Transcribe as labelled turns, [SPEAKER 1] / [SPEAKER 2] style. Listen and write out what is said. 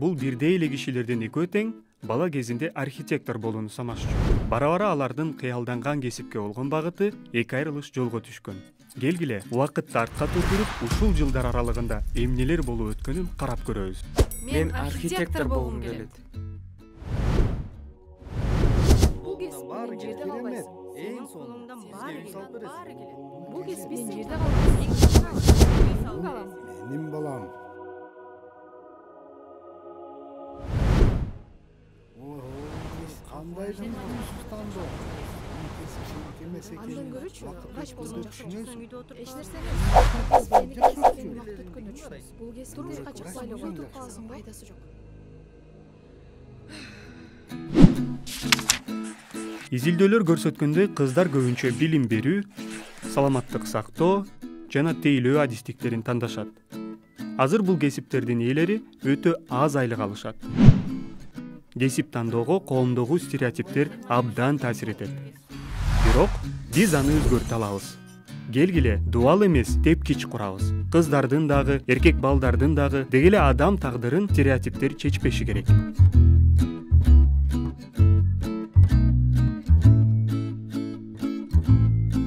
[SPEAKER 1] бул бирдей эле кишилердин экөө тең бала кезинде архитектор болууну санашчу. Бара бара алардын кыялданган кесипке болгон багыты эки айрылыш жолго түшкөн. Келгиле, убакытты артка тургуруп, ушул жылдар аралыгында эмнелер болуп өткөнүн карап көрөбүз.
[SPEAKER 2] Мен архитектор болгум келет.
[SPEAKER 3] Бул кесиптен жерде калбайсың. Эң колуңдан баары келет. Бул кесиптен жерде калбайсың.
[SPEAKER 4] Менин балам. Кандай жаман
[SPEAKER 3] Андан көрүүчү, врач болсоң жакшы үйдө отуруп. Эч нерсе эмес. Бул кесип турмушка чыкпай эле отуруп каласың, пайдасы жок.
[SPEAKER 1] Изилдөөлөр көрсөткөндөй, кыздар көбүнчө билим берүү, саламаттык сактоо жана тейлөө адистиктерин тандашат. Азыр бул кесиптердин ээлери өтө аз айлык алышат. Кесип тандоого коомдогу стереотиптер абдан таасир этет. Бирок биз аны өзгөртө алабыз. Келгиле, дуал эмес, тепкич курабыз. Кыздардын дагы, эркек балдардын дагы дегеле адам тагдырын стереотиптер чечпеши керек.